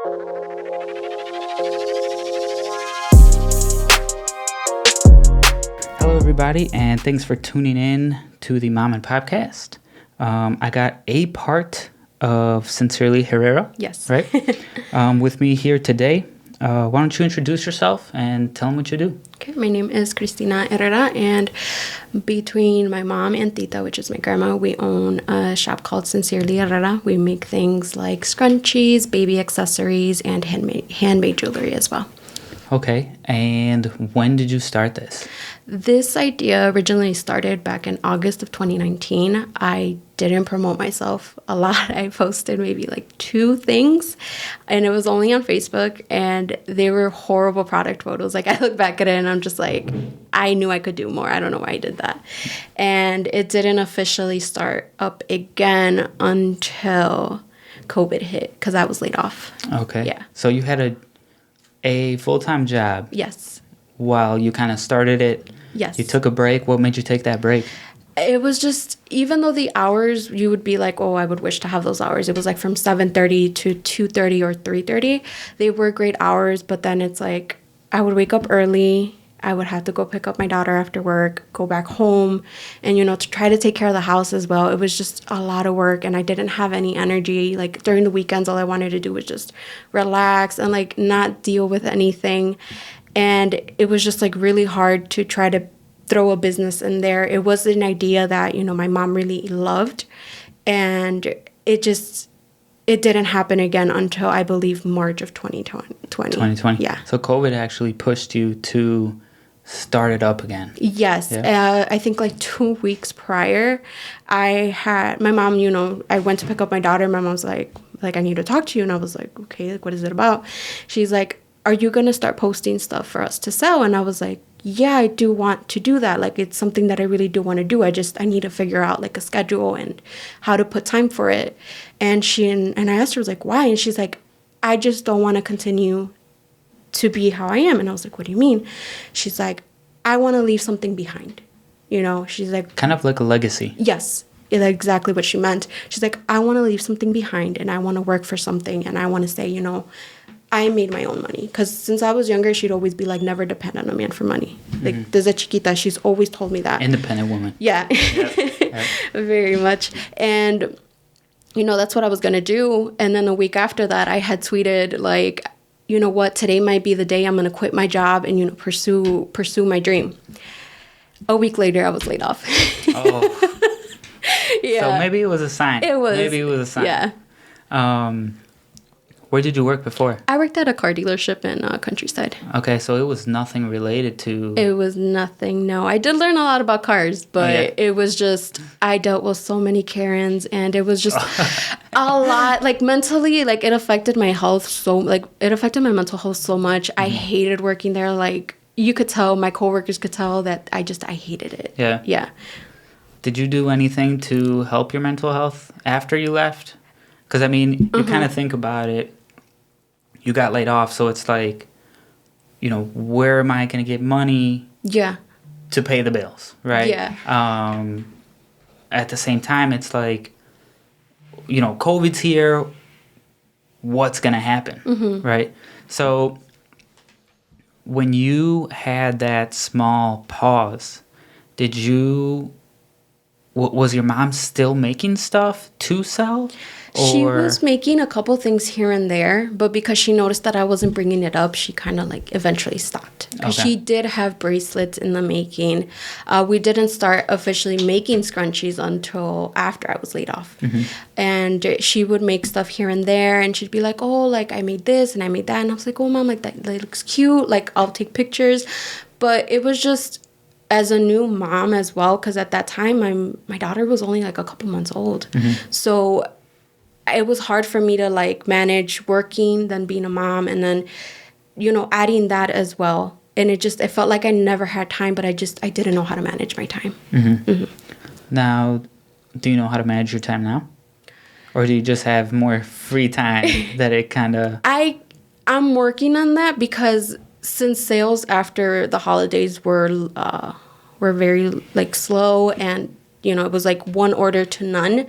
Hello, everybody, and thanks for tuning in to the Mom and Podcast. I got a part of Sincerely Herrera. Yes. Right? With me here today. Why don't you introduce yourself and tell them what you do? Okay, my name is Cristina Herrera, and between my mom and Tita, which is my grandma, we own a shop called Sincerely Herrera. We make things like scrunchies, baby accessories, and handmade jewelry as well. Okay, and when did you start this? This idea originally started back in August of 2019. I didn't promote myself a lot. I posted maybe like 2 things, and it was only on Facebook, and they were horrible product photos. Like, I look back at it and I'm just like, I knew I could do more. I don't know why I did that. And it didn't officially start up again until COVID hit, because I was laid off. Okay. Yeah. So you had a full-time job. Yes. While you kind of started it. Yes. You took a break. What made you take that break? It was just, even though the hours, you would be like, oh, I would wish to have those hours. It was like from 7:30 to 2:30 or 3:30. They were great hours, but then it's like I would wake up early. I would have to go pick up my daughter after work, go back home, and, to try to take care of the house as well. It was just a lot of work, and I didn't have any energy. Like, during the weekends, all I wanted to do was just relax and, like, not deal with anything. And it was just, like, really hard to try to throw a business in there. It was an idea that, my mom really loved, and it didn't happen again until, I believe, March of 2020. 2020? Yeah. So COVID actually pushed you to start it up again. Yes. Yeah. I think like 2 weeks prior, I had my mom, I went to pick up my daughter. My mom's like, I need to talk to you. And I was like, okay, like, what is it about? She's like, are you going to start posting stuff for us to sell? And I was like, yeah, I do want to do that. Like, it's something that I really do want to do. I need to figure out like a schedule and how to put time for it. And and I asked her, like, why? And she's like, I just don't want to continue to be how I am. And I was like, what do you mean? She's like, I want to leave something behind. She's like, kind of like a legacy. Yes, it's exactly what she meant. She's like, I want to leave something behind, and I want to work for something, and I want to say, I made my own money. Because since I was younger, she'd always be like, never depend on a man for money. Mm-hmm. Like, desde chiquita, she's always told me that. Independent woman. Yeah, yep. Very much. And, that's what I was going to do. And then a week after that, I had tweeted, like, you know what, today might be the day I'm going to quit my job and, pursue my dream. A week later, I was laid off. Oh. Yeah. So maybe it was a sign. Maybe it was a sign. Yeah. Where did you work before? I worked at a car dealership in Countryside. Okay, so it was nothing related to... It was nothing, no. I did learn a lot about cars, but It was just... I dealt with so many Karens, and it was just a lot. Like, mentally, like, it affected my health it affected my mental health so much. I hated working there. Like, you could tell, my coworkers could tell that I hated it. Yeah. Yeah. Did you do anything to help your mental health after you left? Because, I mean, you kind of think about it. You got laid off, so it's like, where am I going to get money to pay the bills, right? Yeah. At the same time, it's like, COVID's here. What's going to happen, right? So when you had that small pause, was your mom still making stuff to sell? She was making a couple things here and there, but because she noticed that I wasn't bringing it up, she kind of like eventually stopped. Because she did have bracelets in the making. We didn't start officially making scrunchies until after I was laid off. Mm-hmm. And she would make stuff here and there, and she'd be like, oh, like, I made this and I made that. And I was like, oh, Mom, like, that looks cute. Like, I'll take pictures. But it was just... as a new mom as well, because at that time, my daughter was only like a couple months old. Mm-hmm. So it was hard for me to like manage working, then being a mom, and then, adding that as well. And it felt like I never had time, but I didn't know how to manage my time. Mm-hmm. Mm-hmm. Now, do you know how to manage your time now? Or do you just have more free time that it kind of... I'm working on that because... since sales after the holidays were very like slow and it was like one order to none,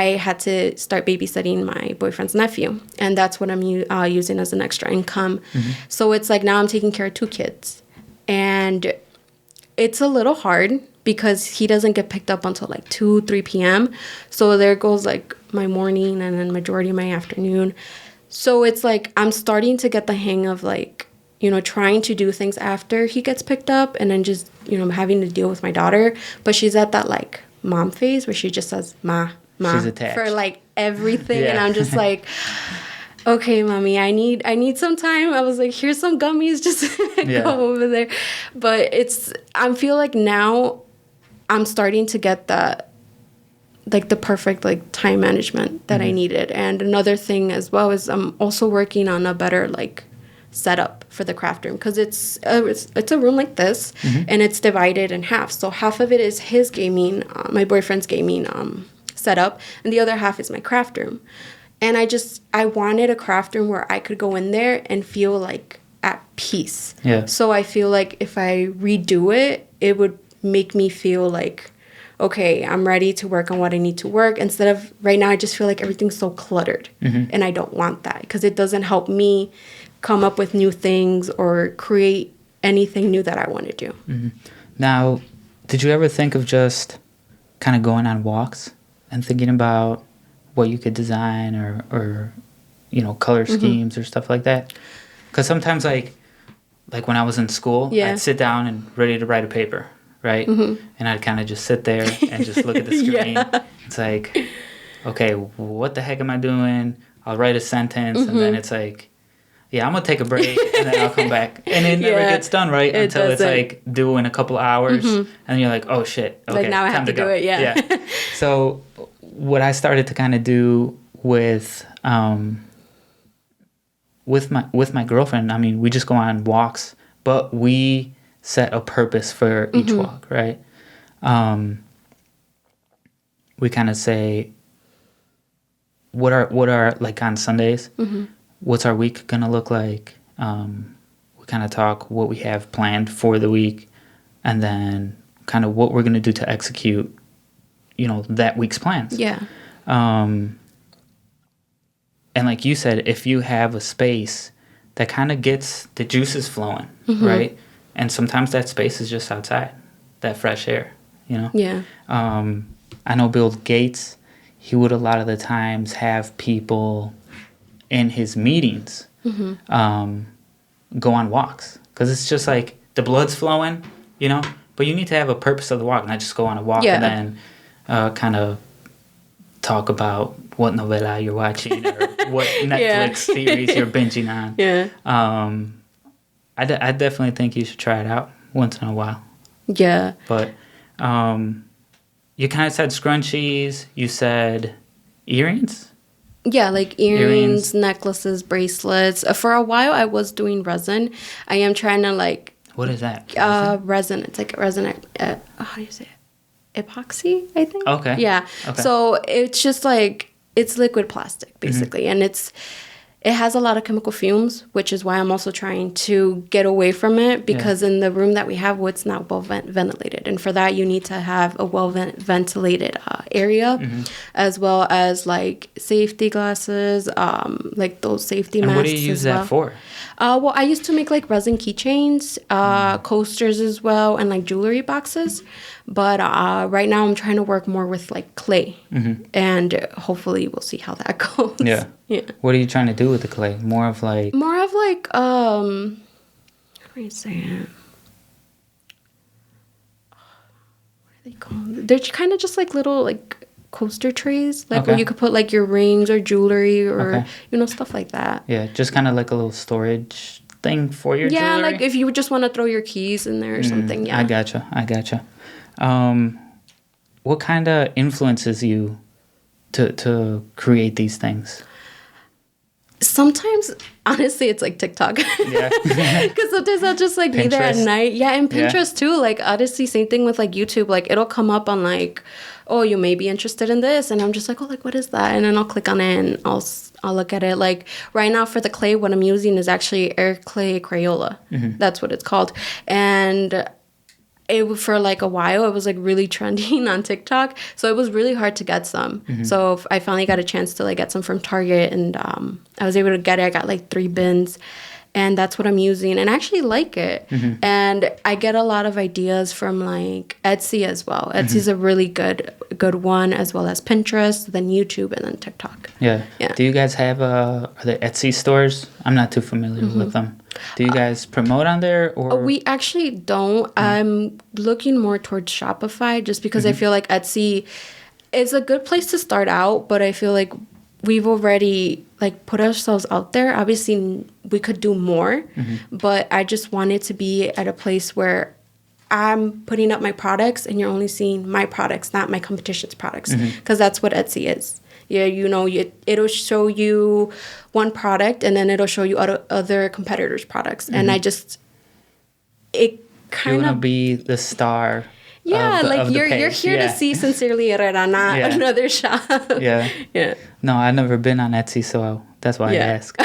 I had to start babysitting my boyfriend's nephew, and that's what I'm using as an extra income. So it's like now I'm taking care of 2 kids, and it's a little hard because he doesn't get picked up until like 2-3 p.m. So there goes like my morning and then majority of my afternoon. So it's like I'm starting to get the hang of like, you know, trying to do things after he gets picked up and then just, you know, having to deal with my daughter. But she's at that like mom phase where she just says ma She's attached. for like everything. And I'm just like, okay, mommy, I need some time. I was like, here's some gummies, just go over there. But I feel like now I'm starting to get that, like the perfect like time management that I needed. And another thing as well is I'm also working on a better like setup for the craft room, because it's a room like this and it's divided in half. So half of it is his gaming, my boyfriend's gaming setup, and the other half is my craft room. And I wanted a craft room where I could go in there and feel like at peace. Yeah. So I feel like if I redo it, it would make me feel like, okay, I'm ready to work on what I need to work. Instead of right now, I just feel like everything's so cluttered. And I don't want that because it doesn't help me come up with new things or create anything new that I want to do. Now, did you ever think of just kind of going on walks and thinking about what you could design or you know, color schemes or stuff like that? Because sometimes like when I was in school, I'd sit down and ready to write a paper, right? And I'd kind of just sit there and just look at the screen. It's like, okay, what the heck am I doing? I'll write a sentence and then it's like, yeah, I'm going to take a break and then I'll come back. And it never gets done, right? Until it's like due in a couple of hours. And you're like, oh shit. Okay, like now I have to do it, yeah. So what I started to kind of do with my girlfriend, I mean, we just go on walks, but we set a purpose for each walk, right? We kind of say, what are like on Sundays, what's our week gonna look like? We kind of talk what we have planned for the week, and then kind of what we're gonna do to execute, you know, that week's plans. Yeah. And like you said, if you have a space that kind of gets the juices flowing, right? And sometimes that space is just outside, that fresh air, you know? Yeah. I know Bill Gates, he would a lot of the times have people in his meetings go on walks. Because it's just like the blood's flowing, you know? But you need to have a purpose of the walk, not just go on a walk and then kind of talk about what novela you're watching or what Netflix series you're binging on. Yeah. I definitely think you should try it out once in a while. Yeah. But you kind of said scrunchies. You said earrings? Yeah, like earrings, necklaces, bracelets. For a while, I was doing resin. I am trying to like... What is that? Resin. It's like resin... how do you say it? Epoxy, I think. Okay. Yeah. Okay. So it's just like... It's liquid plastic, basically. And it has a lot of chemical fumes, which is why I'm also trying to get away from it, because in the room that we have, it's not well ventilated. And for that, you need to have a well ventilated area, as well as like safety glasses, like those safety masks. And what do you use that for? Well, I used to make like resin keychains, coasters as well, and like jewelry boxes. But right now I'm trying to work more with like clay, and hopefully we'll see how that goes. Yeah. Yeah. What are you trying to do with the clay? More of like how do you say it? What are they called? They're kind of just like little like coaster trays, like where you could put like your rings or jewelry or you know, stuff like that. Yeah, just kind of like a little storage thing for your jewelry. Yeah, like if you just want to throw your keys in there or something. Yeah, I gotcha. What kind of influences you to create these things? Sometimes, honestly, it's like TikTok. Yeah. Because sometimes I'll just like be there at night. Yeah, and Pinterest too. Like, honestly, same thing with like YouTube. Like, it'll come up on like, oh, you may be interested in this. And I'm just like, oh, like, what is that? And then I'll click on it and I'll look at it. Like, right now for the clay, what I'm using is actually air clay Crayola. That's what it's called. And for like a while, it was like really trending on TikTok. So it was really hard to get some. So I finally got a chance to like get some from Target, and I was able to get it. I got like 3 bins. And that's what I'm using, and I actually like it. And I get a lot of ideas from like Etsy as well. Etsy's a really good one, as well as Pinterest, then YouTube, and then TikTok. Yeah. Do you guys have are there Etsy stores? I'm not too familiar with them. Do you guys promote on there, or we actually don't? I'm looking more towards Shopify, just because I feel like Etsy is a good place to start out, but I feel like we've already like put ourselves out there. Obviously, we could do more, but I just wanted to be at a place where I'm putting up my products and you're only seeing my products, not my competition's products, because that's what Etsy is. Yeah, you know, it'll show you one product and then it'll show you other competitors' products, and it kind of, you want to be the star. Yeah, like you're here to see Sincerely Herrera, not another shop. Yeah. No, I've never been on Etsy, so that's why I ask.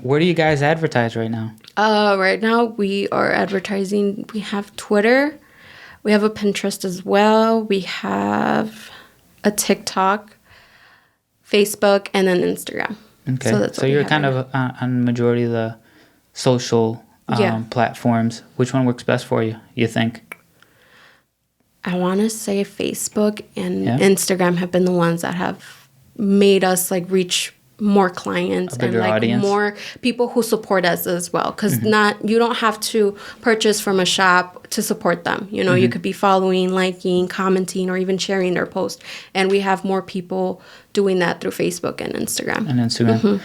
Where do you guys advertise right now? Right now we are advertising. We have Twitter, we have a Pinterest as well. We have a TikTok, Facebook, and then Instagram. Okay, so you're kind of on majority of the social platforms. Which one works best for you, you think? I want to say Facebook and Instagram have been the ones that have made us like reach more clients and like audience. More people who support us as well. Because you don't have to purchase from a shop to support them. You know, you could be following, liking, commenting, or even sharing their post. And we have more people doing that through Facebook and Instagram.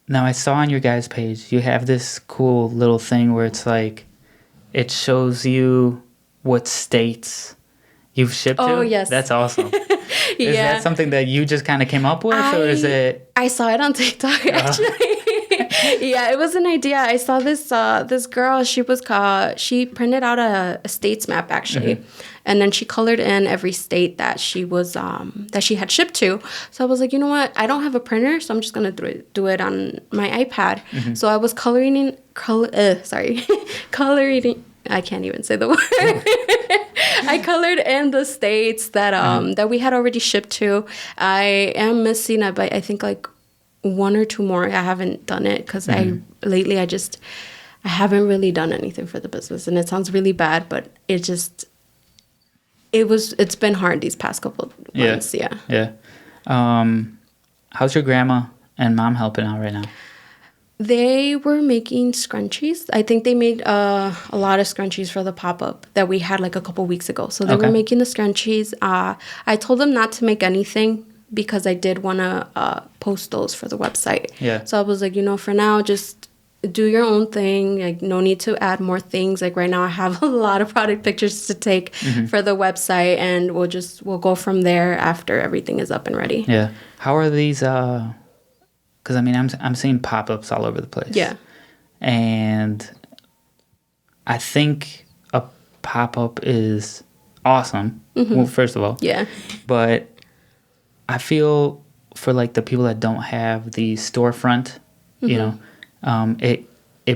Now I saw on your guys' page, you have this cool little thing where it's like, it shows you what states you've shipped to? Oh, yes. That's awesome. Is that something that you just kind of came up with, or is it? I saw it on TikTok, actually. Yeah, it was an idea. I saw this girl. She printed out a states map, actually, and then she colored in every state that she was that she had shipped to. So I was like, you know what? I don't have a printer, so I'm just gonna do it on my iPad. So I was coloring. I can't even say the word. I colored in the states that that we had already shipped to. I am missing, I think, like 1 or 2 more. I haven't done it because I haven't really done anything for the business, and it sounds really bad, but it's been hard these past couple months. Yeah. How's your grandma and mom helping out right now? They were making scrunchies. I think they made a lot of scrunchies for the pop-up that we had like a couple weeks ago. So they were making the scrunchies. I told them not to make anything because I did want to post those for the website. Yeah. So I was like, for now, just do your own thing. Like, no need to add more things. Like right now I have a lot of product pictures to take for the website, and we'll go from there after everything is up and ready. Yeah. How are these... Because, I mean, I'm seeing pop-ups all over the place. Yeah. And I think a pop-up is awesome. Well, first of all. Yeah. But I feel for, like, the people that don't have the storefront, it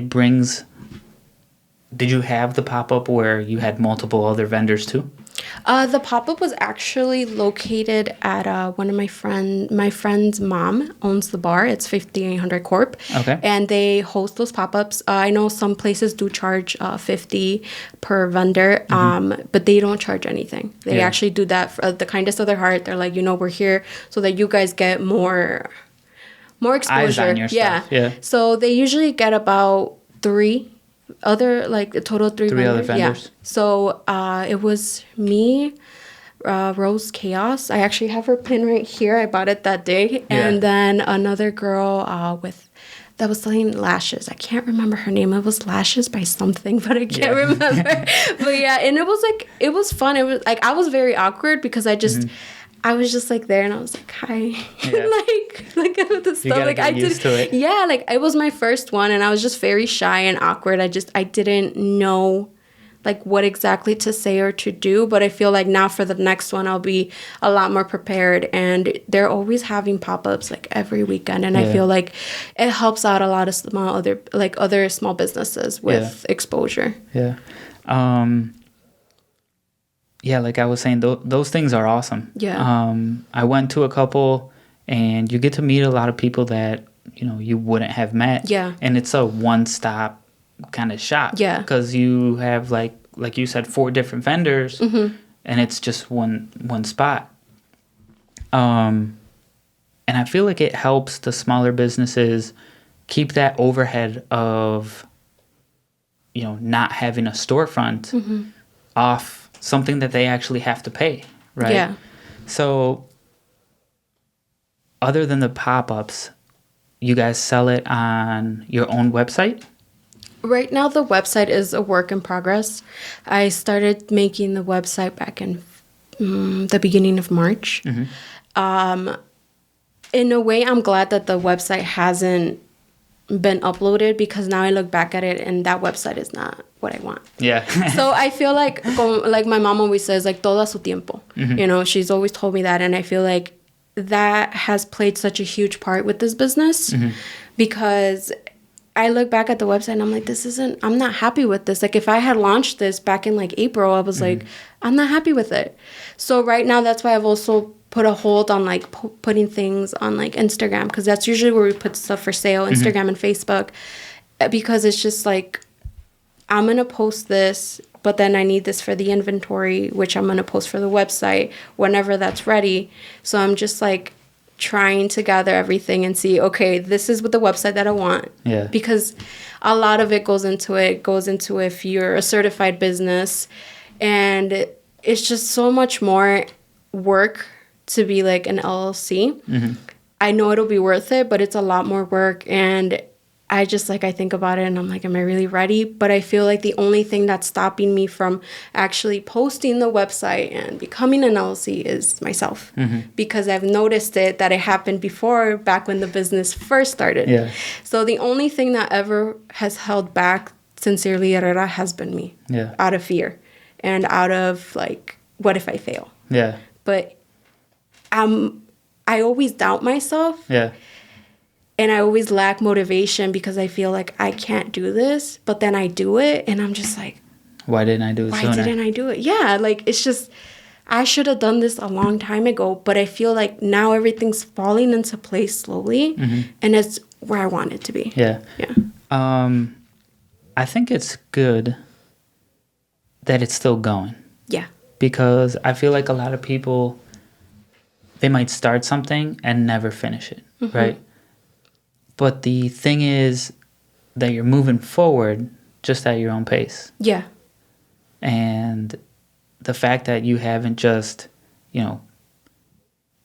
brings... Did you have the pop-up where you had multiple other vendors, too? The pop-up was actually located at one of my friend's mom owns the bar. It's 5800 Corp. Okay. And they host those pop-ups. I know some places do charge $50 per vendor, but they don't charge anything. They actually do that for the kindness of their heart. They're like, we're here so that you guys get more exposure. Eyes on your stuff. Yeah. So they usually get about 3 other, like, a total of 3 other vendors. Yeah. So it was me, Rose Chaos. I actually have her pin right here. I bought it that day. Yeah. And then another girl that was selling lashes. I can't remember her name. It was Lashes by something, but I can't remember. But yeah, and it was fun. It was like, I was very awkward because I was just like there, and I was like, hi. Yeah. like the stuff. Like I did used to it. Yeah, like it was my first one, and I was just very shy and awkward. I didn't know like what exactly to say or to do, but I feel like now for the next one I'll be a lot more prepared, and they're always having pop-ups like every weekend, and I feel like it helps out a lot of other small businesses with exposure. Yeah. Yeah, like I was saying, those things are awesome. Yeah. I went to a couple, and you get to meet a lot of people that, you know, you wouldn't have met. Yeah. And it's a one-stop kind of shop. Yeah. Because you have, like you said, 4 different vendors, and it's just one spot. And I feel like it helps the smaller businesses keep that overhead of, you know, not having a storefront off something that they actually have to pay, right? Yeah. So other than the pop-ups, you guys sell it on your own website? Right now, the website is a work in progress. I started making the website back in the beginning of March. In a way, I'm glad that the website hasn't been uploaded, because now I look back at it and that website is not what I want. Yeah. So I feel like my mom always says, like, todo a su tiempo. You know, she's always told me that. And I feel like that has played such a huge part with this business, because I look back at the website and I'm like, I'm not happy with this. Like, if I had launched this back in like April, I was like, I'm not happy with it. So right now, that's why I've also put a hold on like putting things on like Instagram, because that's usually where we put stuff for sale, Instagram and Facebook, because it's just like, I'm going to post this, but then I need this for the inventory, which I'm going to post for the website whenever that's ready. So I'm just like trying to gather everything and see, okay, this is what the website that I want. Yeah. Because a lot of it goes into if you're a certified business, and it's just so much more work to be like an LLC. I know it'll be worth it, but it's a lot more work. And I just like, I think about it and I'm like, am I really ready? But I feel like the only thing that's stopping me from actually posting the website and becoming an LLC is myself. Because I've noticed that it happened before, back when the business first started. Yeah. So the only thing that ever has held back Sincerely Herrera has been me. Yeah. Out of fear and out of like, what if I fail? Yeah. But I always doubt myself. Yeah. And I always lack motivation, because I feel like I can't do this, but then I do it and I'm just like, Why didn't I do it sooner? Why didn't I do it? Yeah, like, it's just, I should have done this a long time ago, but I feel like now everything's falling into place slowly, and it's where I want it to be. Yeah. Yeah. I think it's good that it's still going, Yeah. because I feel like a lot of people, they might start something and never finish it, right? But the thing is that you're moving forward just at your own pace. Yeah. And the fact that you haven't just, you know,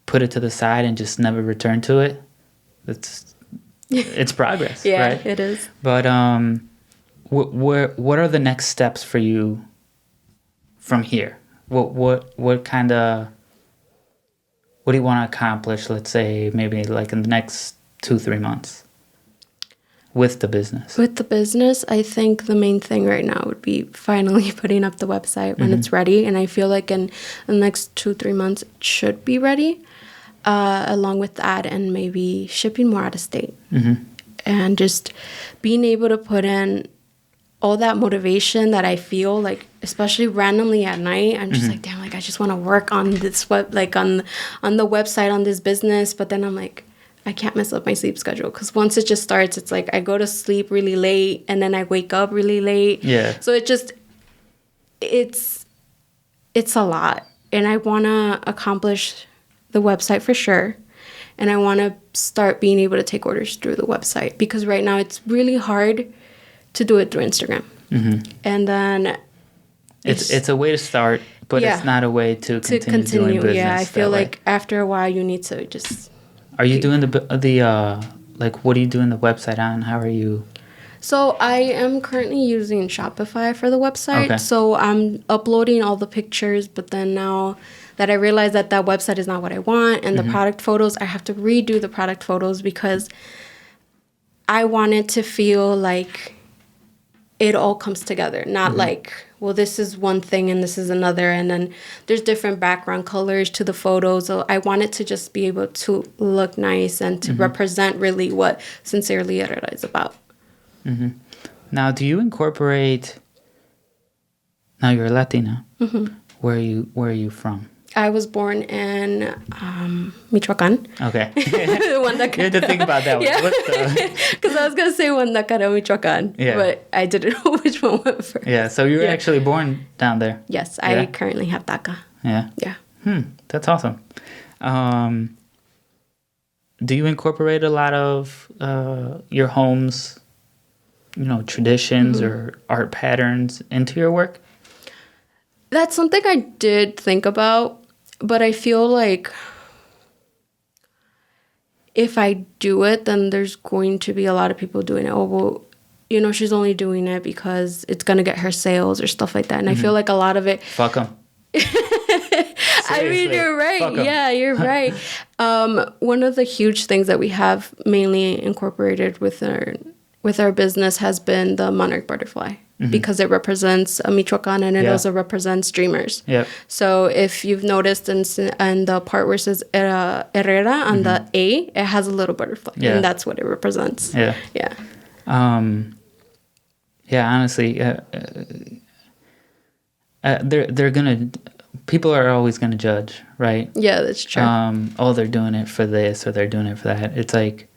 put it to the side and just never returned to it, it's progress, Yeah, right? it is. But what are the next steps for you from here? What kind of, what do you want to accomplish, let's say, maybe like in the next 2-3 months with the business? With the business, I think the main thing right now would be finally putting up the website when it's ready. And I feel like in the next 2-3 months, it should be ready. Along with that, and maybe shipping more out of state. And just being able to put in all that motivation that I feel, like, especially randomly at night, I'm just like, damn, like, I just want to work on this on the website, on this business. But then I'm like, I can't mess up my sleep schedule, because once it just starts, it's like I go to sleep really late and then I wake up really late. Yeah. So it's a lot, and I want to accomplish the website for sure. And I want to start being able to take orders through the website, because right now it's really hard to do it through Instagram. And then it's a way to start, but it's not a way to continue doing business. Yeah, I feel like after a while you need to just. Are you doing the like, what are you doing the website on? How are you? So I am currently using Shopify for the website. Okay. So I'm uploading all the pictures, but then now that I realize that website is not what I want, and the product photos, I have to redo the product photos, because I want it to feel like it all comes together. Not like, well, this is one thing and this is another, and then there's different background colors to the photos. So I want it to just be able to look nice and to represent really what Sincerely Herrera is about. Now, do you incorporate Now you're a Latina. Where are you from? I was born in Michoacan. Okay. You had to think about that one. Yeah. What's Because I was going to say Guadalajara, Michoacan. Yeah. But I didn't know which one went first. Yeah, so you were actually born down there. Yes, I currently have DACA. Yeah. Yeah. That's awesome. Do you incorporate a lot of your home's, traditions or art patterns into your work? That's something I did think about, but I feel like if I do it, then there's going to be a lot of people doing it. Oh, well, she's only doing it because it's going to get her sales or stuff like that. And I feel like a lot of it... Fuck them. I mean, you're right. Yeah, you're right. One of the huge things that we have mainly incorporated with our business has been the monarch butterfly. Because it represents Michoacan and it also represents dreamers. Yep. So if you've noticed in the part where it says Herrera on the A, it has a little butterfly. Yeah. And that's what it represents. Yeah. Yeah. Yeah, honestly, people are always gonna judge, right? Yeah, that's true. Oh, they're doing it for this or they're doing it for that. It's like,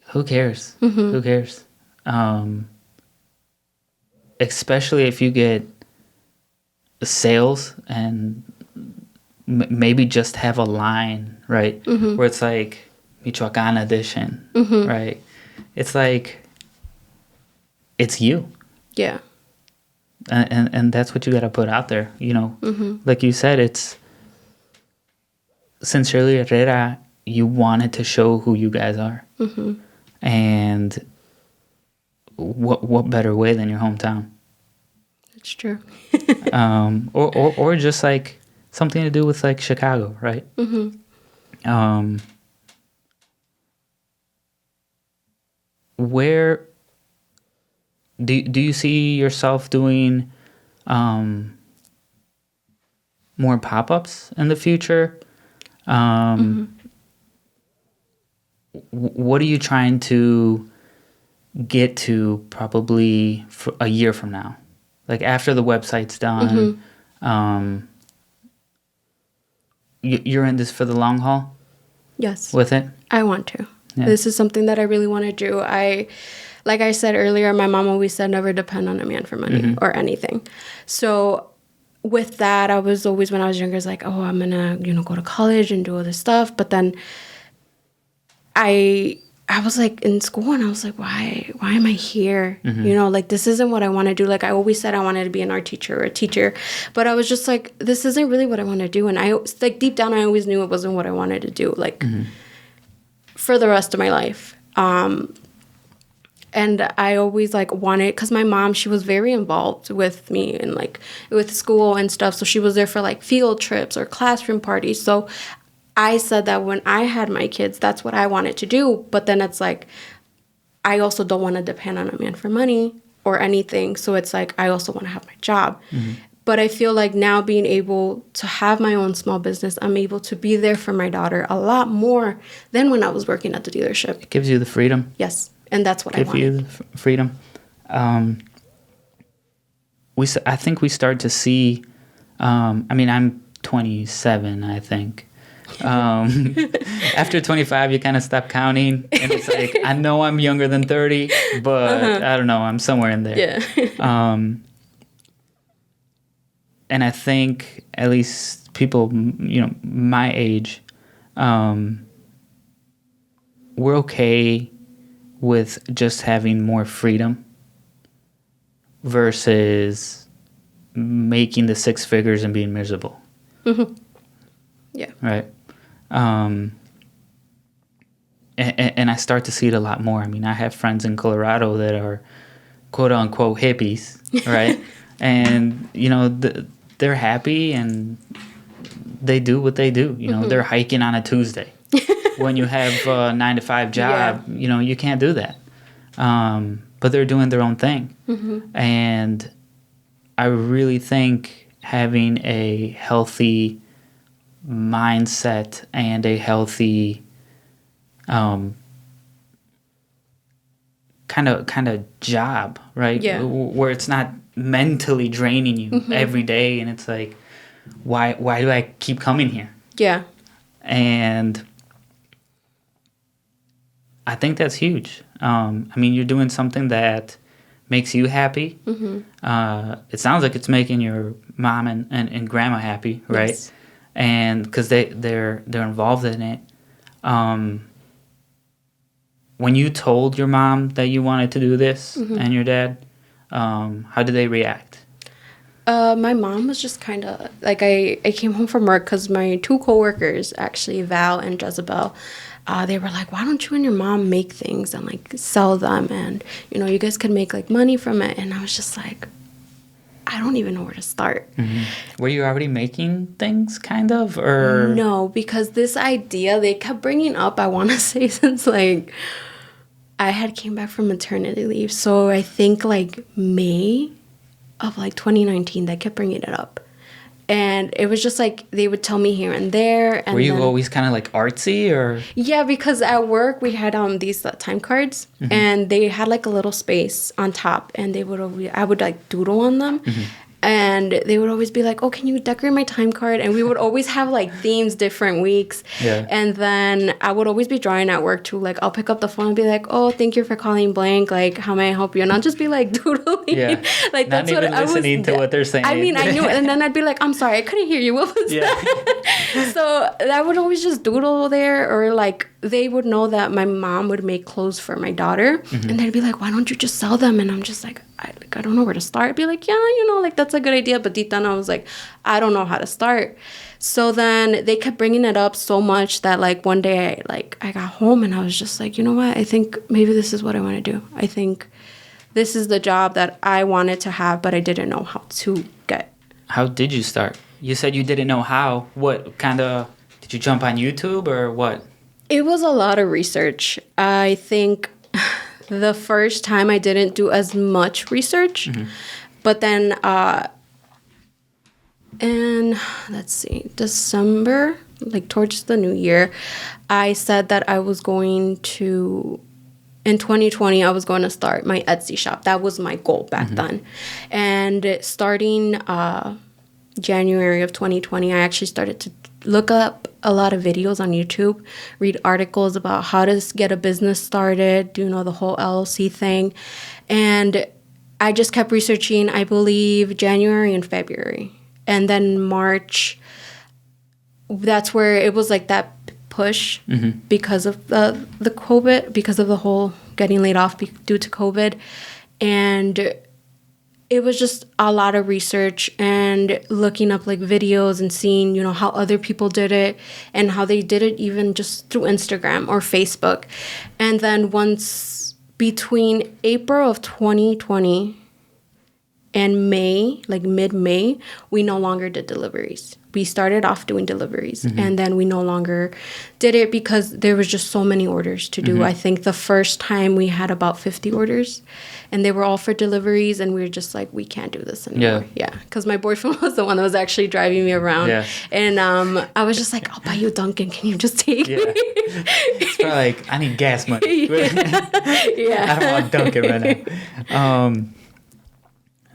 who cares? Who cares? Especially if you get sales and maybe just have a line, right? Where it's like Michoacan edition, right? It's like, it's you. Yeah. And that's what you got to put out there, Like you said, it's Sincerely Herrera, you wanted to show who you guys are. And what better way than your hometown? That's true. or just like something to do with like Chicago, right? Where do you see yourself doing more pop-ups in the future? What are you trying to get to probably for a year from now? Like after the website's done, you're in this for the long haul? Yes. With it? I want to. Yeah. This is something that I really want to do. Like I said earlier, my mom always said never depend on a man for money or anything. So with that, I was always, when I was younger, I was like, oh, I'm going to, go to college and do all this stuff. But then I was like in school and I was like, why am I here? Like this isn't what I want to do. Like I always said I wanted to be an art teacher or a teacher, but I was just like, this isn't really what I want to do. And I like deep down, I always knew it wasn't what I wanted to do, like for the rest of my life. And I always like wanted, because my mom, she was very involved with me and like with school and stuff. So she was there for like field trips or classroom parties. So I said that when I had my kids, that's what I wanted to do. But then it's like, I also don't want to depend on a man for money or anything. So it's like, I also want to have my job. But I feel like now being able to have my own small business, I'm able to be there for my daughter a lot more than when I was working at the dealership. It gives you the freedom. Yes. And that's what I want. Give you the freedom. I think we start to see, I'm 27, I think. After 25, you kind of stop counting. And it's like, I know I'm younger than 30, but I don't know, I'm somewhere in there. Yeah. And I think at least people, my age, we're okay with just having more freedom versus making the six figures and being miserable. Yeah. Right. And I start to see it a lot more. I mean, I have friends in Colorado that are quote unquote hippies, right? And, they're happy and they do what they do. They're hiking on a Tuesday. When you have a 9-to-5 job, you can't do that. But they're doing their own thing. And I really think having a healthy mindset and a healthy kind of job, right? Yeah. Where it's not mentally draining you every day, and it's like, why do I keep coming here? Yeah. And I think that's huge. I mean, you're doing something that makes you happy. It sounds like it's making your mom and grandma happy, right? Yes. And because they're involved in it. When you told your mom that you wanted to do this and your dad, how did they react? My mom was just kind of like, I came home from work because my 2 coworkers, actually, Val and Jezebel, they were like, why don't you and your mom make things and like sell them, and you guys could make like money from it. And I was just like, I don't even know where to start. Were you already making things, kind of, or no? Because this idea they kept bringing up, I want to say, since like I had came back from maternity leave. So I think like May of like 2019, they kept bringing it up. And it was just like they would tell me here and there. And were you always kind of like artsy, or? Yeah, because at work we had these time cards, and they had like a little space on top, and I would like doodle on them. And they would always be like, oh, can you decorate my time card? And we would always have like themes different weeks. Yeah. And then I would always be drawing at work too. Like I'll pick up the phone and be like, oh, thank you for calling blank. Like, how may I help you? And I'll just be like doodling. Yeah. Like not that's even what I was listening to what they're saying. I mean, I knew it. And then I'd be like, I'm sorry, I couldn't hear you. What was that? So I would always just doodle there, or like they would know that my mom would make clothes for my daughter, and they'd be like, why don't you just sell them? And I'm just like, I don't know where to start. I'd be like, yeah, like that's a good idea. But deep down I was like, I don't know how to start. So then they kept bringing it up so much that like one day I got home and I was just like, you know what? I think maybe this is what I want to do. I think this is the job that I wanted to have, but I didn't know how to get. How did you start? You said you didn't know how. What kind of, did you jump on YouTube or what? It was a lot of research. I think the first time I didn't do as much research, but then in, let's see, December, like towards the new year, I said that I was going to, in 2020, I was going to start my Etsy shop. That was my goal back then. And starting January of 2020, I actually started to look up a lot of videos on YouTube, read articles about how to get a business started, the whole LLC thing. And I just kept researching, I believe, January and February. And then March, that's where it was like that push because of the COVID, because of the whole getting laid off due to COVID. And it was just a lot of research and looking up like videos and seeing, how other people did it and how they did it even just through Instagram or Facebook. And then once between April of 2020 and May, like mid-May, we no longer did deliveries. We started off doing deliveries, and then we no longer did it because there was just so many orders to do. I think the first time we had about 50 orders, and they were all for deliveries, and we were just like, we can't do this anymore. Yeah, because my boyfriend was the one that was actually driving me around. Yeah. And I was just like, I'll buy you a Dunkin'. Can you just take me? It's probably like, I need gas money. Yeah. I don't want Dunkin' right now.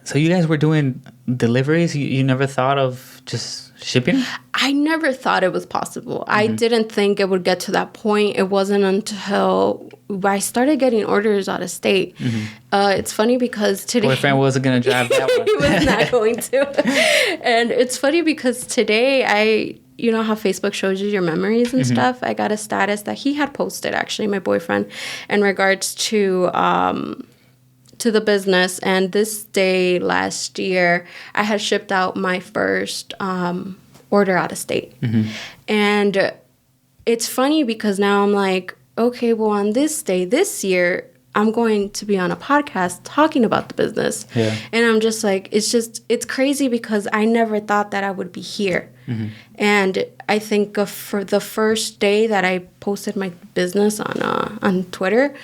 So you guys were doing deliveries? You never thought of just shipping? I never thought it was possible. I didn't think it would get to that point. It wasn't until I started getting orders out of state. It's funny because today... Boyfriend wasn't going to drive that one. He was not going to. And it's funny because today you know how Facebook shows you your memories and stuff? I got a status that he had posted, actually, my boyfriend, in regards to the business. And this day last year, I had shipped out my first order out of state. And it's funny because now I'm like, okay, well, on this day this year, I'm going to be on a podcast talking about the business. Yeah. And I'm just like, it's crazy because I never thought that I would be here. And I think for the first day that I posted my business on Twitter,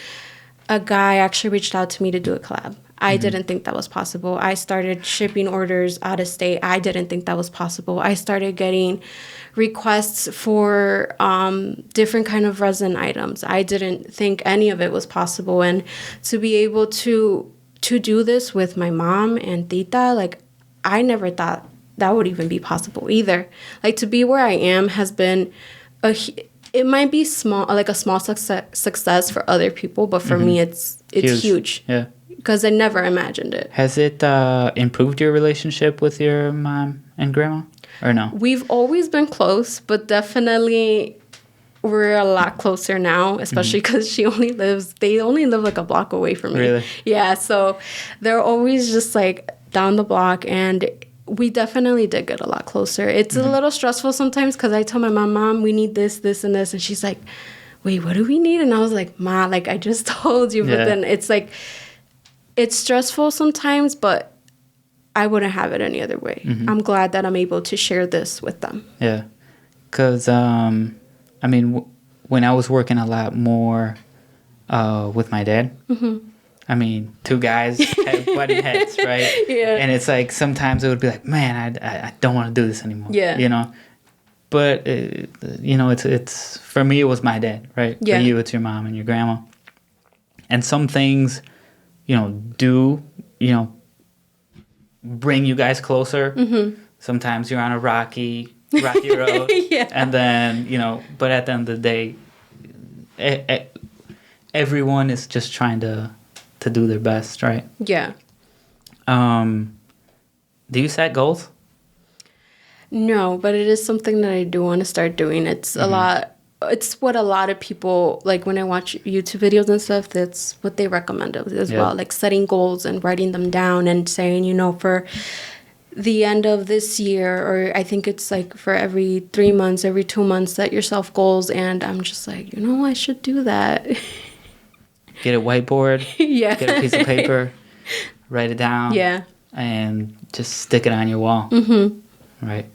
a guy actually reached out to me to do a collab. I didn't think that was possible. I started shipping orders out of state. I didn't think that was possible. I started getting requests for different kind of resin items. I didn't think any of it was possible. And to be able to to do this with my mom and tita, like, I never thought that would even be possible either. Like, to be where I am has been it might be small, like a small success for other people, but for me, it's huge. Yeah. Because I never imagined it. Has it improved your relationship with your mom and grandma, or no? We've always been close, but definitely we're a lot closer now, especially because they only live like a block away from me. Really? Yeah, so they're always just like down the block, and we definitely did get a lot closer. It's a little stressful sometimes because I tell my mom, we need this, this, and this, and she's like, wait, what do we need? And I was like, Ma, like, I just told you. But then it's like, it's stressful sometimes, but I wouldn't have it any other way. I'm glad that I'm able to share this with them. Yeah, because, I mean, when I was working a lot more with my dad, I mean, two guys have butting heads, right? Yeah. And it's like sometimes it would be like, man, I don't want to do this anymore. Yeah. You know? But, you know, it's for me, it was my dad, right? Yeah. For you, it's your mom and your grandma. And some things, you know, bring you guys closer. Sometimes you're on a rocky road. Yeah. And then, you know, but at the end of the day, everyone is just trying to do their best, right? Yeah. Do you set goals? No, but it is something that I do want to start doing. It's a lot. It's what a lot of people, like when I watch YouTube videos and stuff, that's what they recommend as well. Like setting goals and writing them down and saying, you know, for the end of this year, or I think it's like for every 3 months, every 2 months, set yourself goals. And I'm just like, you know, I should do that. Get a whiteboard. Yeah. Get a piece of paper. Write it down. Yeah. And just stick it on your wall. Right.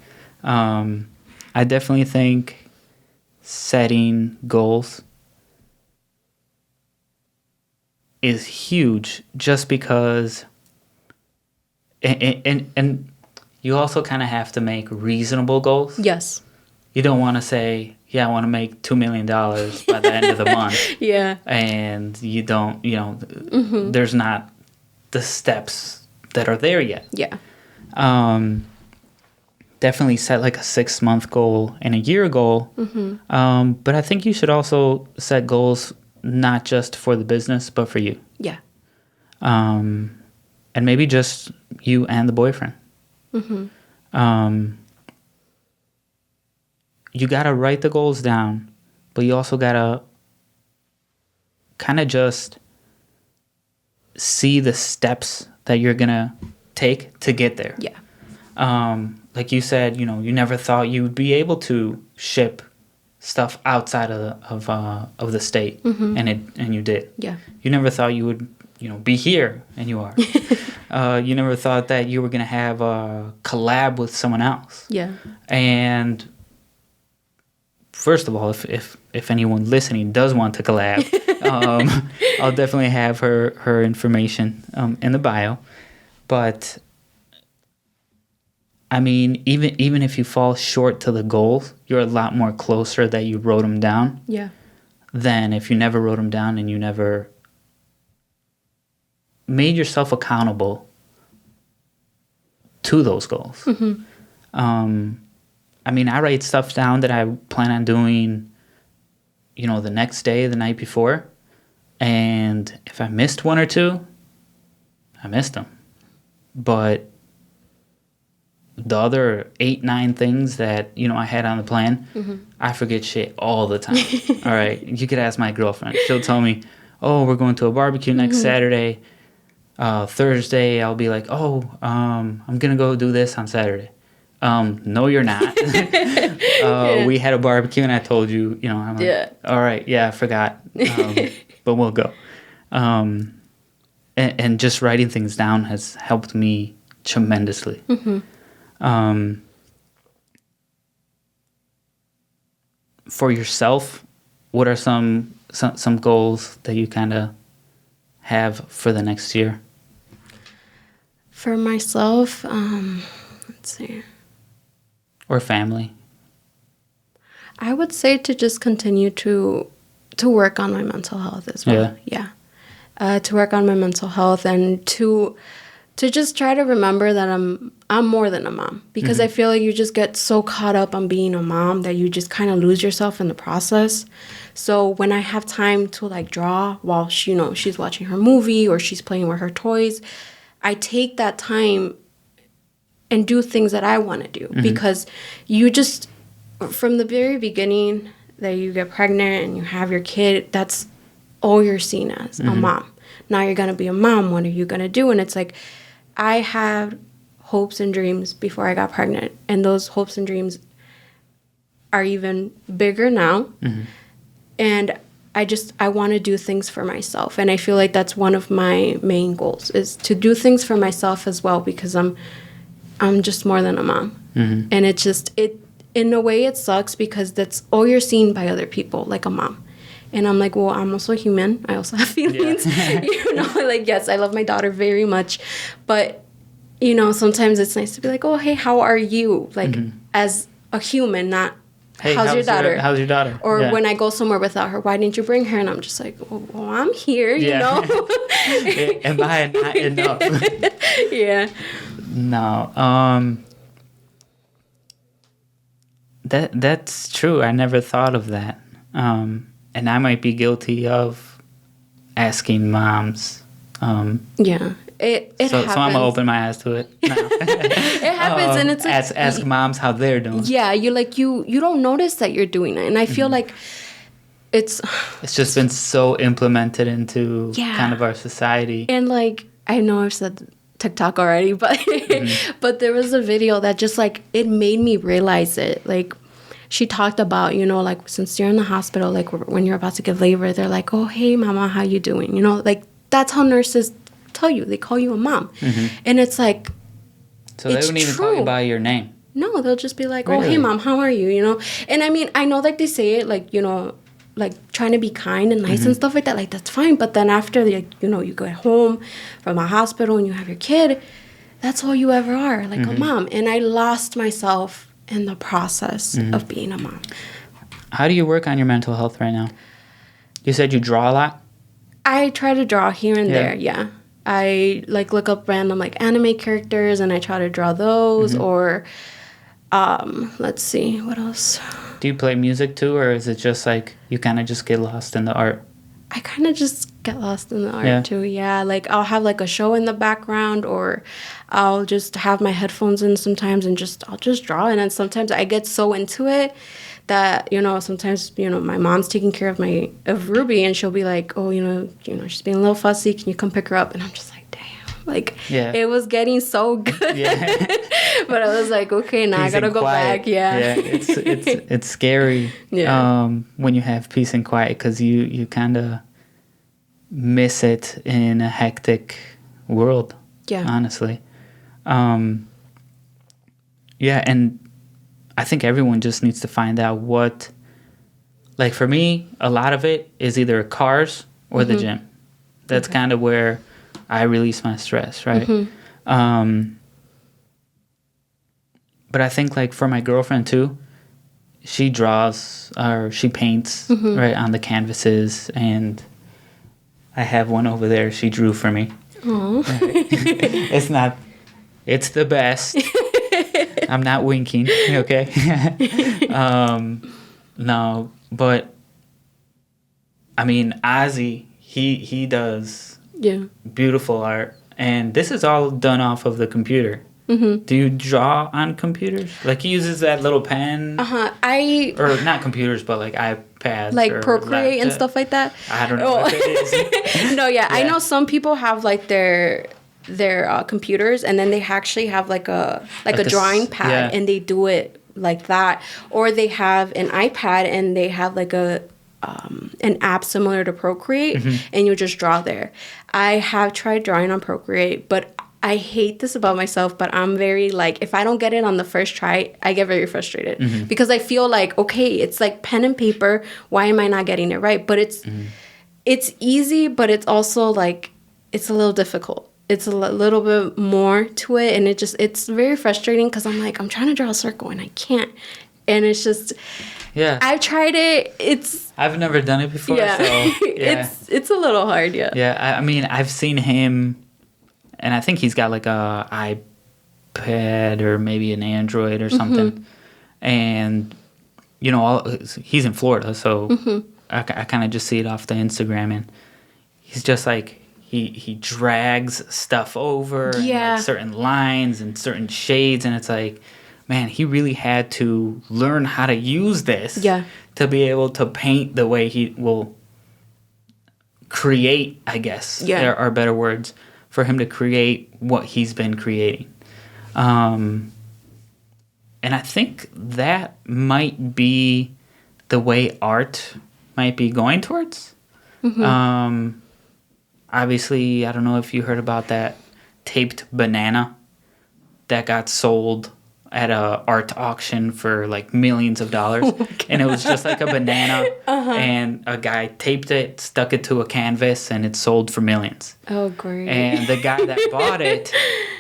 I definitely think setting goals is huge, just because and you also kind of have to make reasonable goals. Yes. You don't want to say, yeah, I want to make $2 million by the end of the month. Yeah. And you don't, you know, there's not the steps that are there yet. Yeah. Definitely set like a 6-month goal and a year goal. But I think you should also set goals not just for the business, but for you. Yeah. And maybe just you and the boyfriend. You got to write the goals down, but you also got to kind of just see the steps that you're going to take to get there. Yeah. Like you said, you know, you never thought you would be able to ship stuff outside of the state, and you did. Yeah. You never thought you would, you know, be here, and you are. You never thought that you were gonna have a collab with someone else. Yeah. And first of all, if anyone listening does want to collab, I'll definitely have her information in the bio. But I mean, even if you fall short to the goals, you're a lot more closer that you wrote them down. Yeah. Than if you never wrote them down and you never made yourself accountable to those goals. I mean, I write stuff down that I plan on doing, you know, the next day, the night before. And if I missed one or two, I missed them. But the other 8, 9 things that, you know, I had on the plan, I forget shit all the time. All right. You could ask my girlfriend. She'll tell me, oh, we're going to a barbecue next Saturday. Thursday, I'll be like, oh, I'm going to go do this on Saturday. No, you're not. We had a barbecue and I told you, you know, I'm like, all right, yeah, I forgot. But we'll go. And just writing things down has helped me tremendously. For yourself, what are some goals that you kind of have for the next year? For myself, let's see. Or family? I would say to just continue to work on my mental health as well. Yeah. to work on my mental health and to just try to remember that I'm more than a mom, because I feel like you just get so caught up on being a mom that you just kind of lose yourself in the process. So when I have time to like draw while she's watching her movie or she's playing with her toys, I take that time and do things that I want to do, because you just, from the very beginning that you get pregnant and you have your kid, that's all you're seen as, a mom. Now you're going to be a mom. What are you going to do? And it's like, I had hopes and dreams before I got pregnant, and those hopes and dreams are even bigger now. And I want to do things for myself. And I feel like that's one of my main goals, is to do things for myself as well, because I'm just more than a mom. And it in a way it sucks, because that's all you're seen by other people, like a mom. And I'm like, well, I'm also human. I also have feelings. Like, yes, I love my daughter very much. But, sometimes it's nice to be like, oh, hey, how are you? Like, as a human, not, hey, how's your daughter? How's your daughter? Or when I go somewhere without her, why didn't you bring her? And I'm just like, well, I'm here, you know? Am I not enough? Yeah. No. That's true. I never thought of that. And I might be guilty of asking moms. Yeah, it happens. So I'm gonna open my eyes to it. No. It happens, and it's like, ask moms how they're doing. Yeah, you don't notice that you're doing it, and I feel like it's just been so implemented into kind of our society. And like, I know I've said TikTok already, but but there was a video that just like, it made me realize it. Like, she talked about, like, since you're in the hospital, like when you're about to give labor, they're like, oh, hey, mama, how you doing? Like, that's how nurses tell you. They call you a mom. And it's like, so they don't even call you by your name. No, they'll just be like, oh, hey, mom, how are you? And I mean, I know that they say it like, like trying to be kind and nice and stuff like that. Like, that's fine. But then after, like, you go home from a hospital and you have your kid, that's all you ever are, like a mom. And I lost myself in the process of being a mom. How do you work on your mental health right now? You said you draw a lot? I try to draw here and there, yeah. I like look up random like anime characters and I try to draw those, or let's see, what else? Do you play music too, or is it just like you kind of just get lost in the art? I kind of just get lost in the art too, yeah. Like, I'll have like a show in the background, or I'll just have my headphones in sometimes and I'll just draw. And then sometimes I get so into it that, sometimes, my mom's taking care of Ruby, and she'll be like, oh, she's being a little fussy. Can you come pick her up? And I'm just like, damn. Like, it was getting so good. Yeah. But I was like, okay, now I gotta go back. Yeah. It's scary. Yeah. When you have peace and quiet, because you kind of miss it in a hectic world. Yeah. Honestly. Yeah, and I think everyone just needs to find out what, like for me, a lot of it is either cars or the gym. That's kind of where I release my stress, right? But I think like for my girlfriend too, she draws or she paints right on the canvases, and I have one over there she drew for me. Right. It's the best. I'm not winking, okay? No, but I mean, Ozzy, he does beautiful art, and this is all done off of the computer. Do you draw on computers? Like, he uses that little pen? Or not computers, but like iPads. Like Procreate and stuff like that? I don't know what it is. No, I know some people have like their computers, and then they actually have like a drawing pad, and they do it like that. Or they have an iPad, and they have like an app similar to Procreate, and you just draw there. I have tried drawing on Procreate, but I hate this about myself, but I'm very like, if I don't get it on the first try, I get very frustrated because I feel like, okay, it's like pen and paper. Why am I not getting it right? But it's easy, but it's also like, it's a little difficult. It's a little bit more to it. And it's very frustrating because I'm like, I'm trying to draw a circle and I can't. And it's just, Yeah. I've tried it. I've never done it before. Yeah. So, yeah. It's a little hard. Yeah. Yeah. I mean, I've seen him, and I think he's got like a iPad or maybe an Android or something. And, you know, he's in Florida, so I kind of just see it off the Instagram, and he's just like, he drags stuff over, and, like, certain lines and certain shades, and it's like, man, he really had to learn how to use this to be able to paint the way he will create, I guess. There are better words for him to create what he's been creating. And I think that might be the way art might be going towards. Obviously, I don't know if you heard about that taped banana that got sold at a art auction for like millions of dollars. And it was just like a banana, and a guy taped it, stuck it to a canvas, and it sold for millions. Oh, great. And the guy that bought it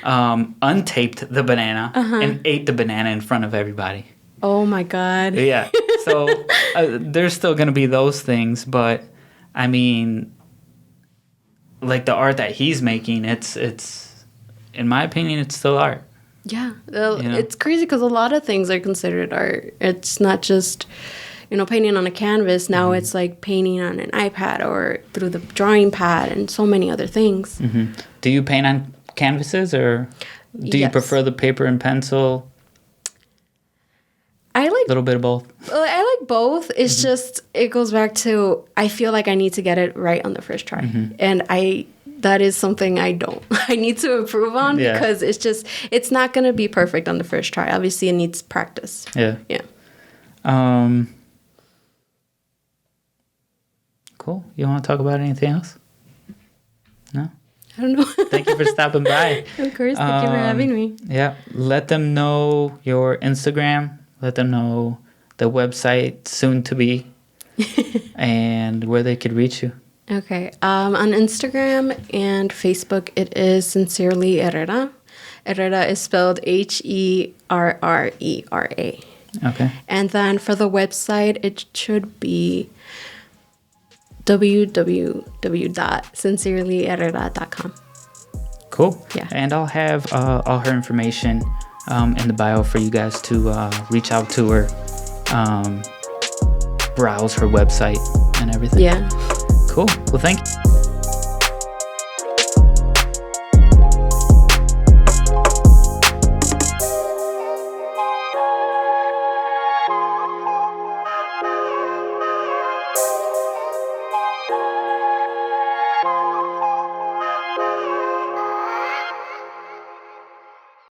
untaped the banana and ate the banana in front of everybody. Oh, my God. Yeah. So there's still going to be those things, but I mean, like the art that he's making, it's in my opinion, it's still art. Yeah. It's crazy because a lot of things are considered art. It's not just, painting on a canvas. Now it's like painting on an iPad or through the drawing pad and so many other things. Do you paint on canvases, or do you prefer the paper and pencil? I like a little bit of both. I like both. It's just, it goes back to, I feel like I need to get it right on the first try. And that is something I need to improve on because it's not going to be perfect on the first try. Obviously, it needs practice. Yeah. Cool. You want to talk about anything else? No? I don't know. Thank you for stopping by. Of course. Thank you for having me. Yeah. Let them know your Instagram. Let them know the website, soon to be, and where they could reach you. Okay. On Instagram and Facebook, it is Sincerely Herrera. Herrera is spelled Herrera. Okay. And then for the website, it should be www.sincerelyherrera.com. Cool. Yeah. And I'll have all her information in the bio for you guys to reach out to her, browse her website and everything. Yeah. Cool. Well, thank you.